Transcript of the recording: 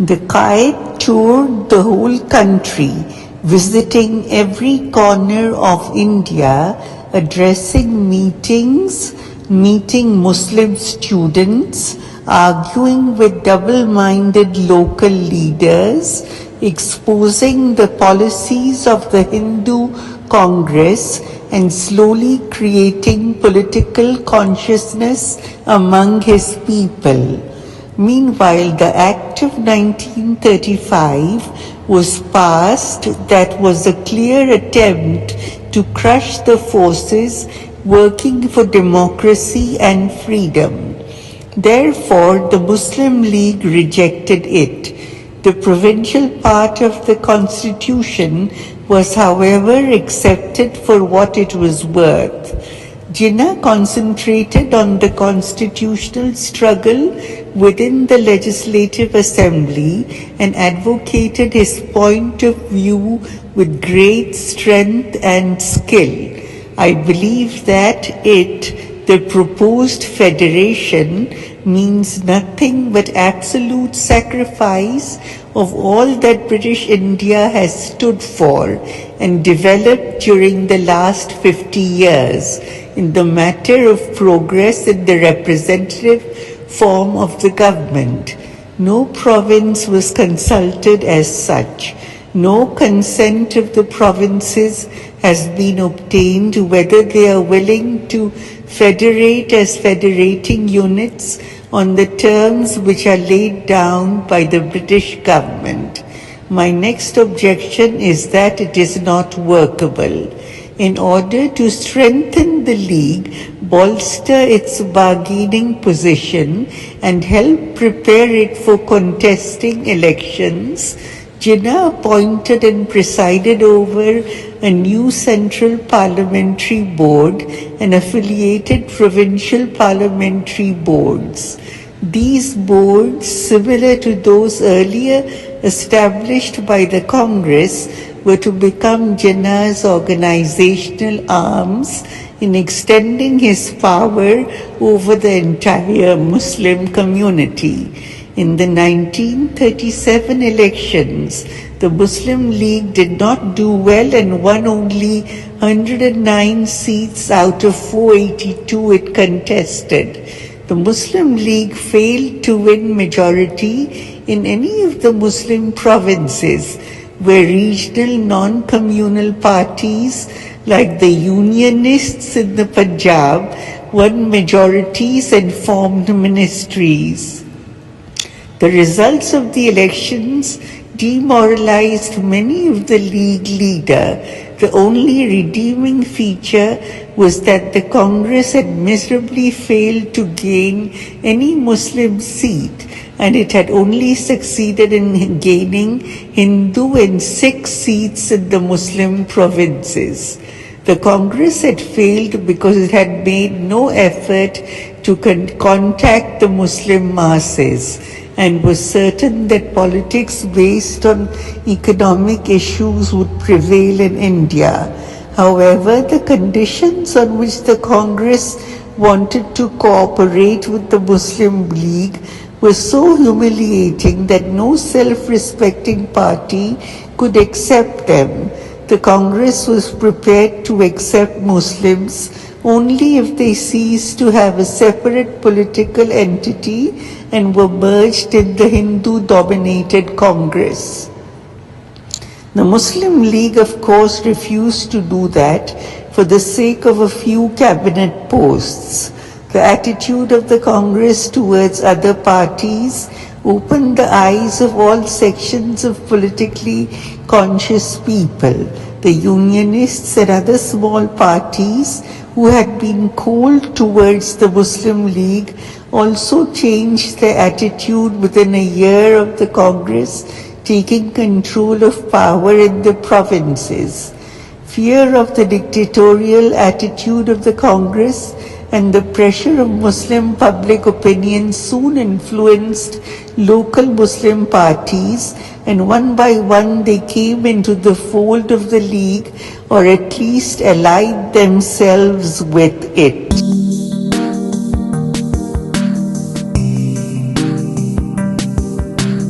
The Qaid toured the whole country, visiting every corner of India, addressing meetings, meeting Muslim students, arguing with double-minded local leaders, exposing the policies of the Hindu Congress, and slowly creating political consciousness among his people. Meanwhile, the Act of 1935 was passed that was a clear attempt to crush the forces working for democracy and freedom. Therefore, the Muslim League rejected it. The provincial part of the constitution was, however, accepted for what it was worth. Jinnah concentrated on the constitutional struggle within the Legislative Assembly and advocated his point of view with great strength and skill. I believe that the proposed federation, means nothing but absolute sacrifice of all that British India has stood for and developed during the last 50 years in the matter of progress in the representative form of the government. No province was consulted as such. No consent of the provinces has been obtained whether they are willing to federate as federating units on the terms which are laid down by the British government. My next objection is that it is not workable. In order to strengthen the League, bolster its bargaining position, and help prepare it for contesting elections, Jinnah appointed and presided over a new central parliamentary board and affiliated provincial parliamentary boards. These boards, similar to those earlier established by the Congress, were to become Jinnah's organizational arms in extending his power over the entire Muslim community. In the 1937 elections, the Muslim League did not do well and won only 109 seats out of 482 it contested. The Muslim League failed to win majority in any of the Muslim provinces where regional non-communal parties like the Unionists in the Punjab won majorities and formed ministries. The results of the elections demoralized many of the League leaders. The only redeeming feature was that the Congress had miserably failed to gain any Muslim seat, and it had only succeeded in gaining Hindu and Sikh seats in the Muslim provinces. The Congress had failed because it had made no effort to contact the Muslim masses and was certain that politics based on economic issues would prevail in India. However, the conditions on which the Congress wanted to cooperate with the Muslim League were so humiliating that no self-respecting party could accept them. The Congress was prepared to accept Muslims only if they ceased to have a separate political entity and were merged in the Hindu-dominated Congress. The Muslim League, of course, refused to do that for the sake of a few cabinet posts. The attitude of the Congress towards other parties opened the eyes of all sections of politically conscious people. The Unionists and other small parties who had been cold towards the Muslim League also changed their attitude within a year of the Congress taking control of power in the provinces. Fear of the dictatorial attitude of the Congress and the pressure of Muslim public opinion soon influenced local Muslim parties, and one by one they came into the fold of the League, or at least allied themselves with it.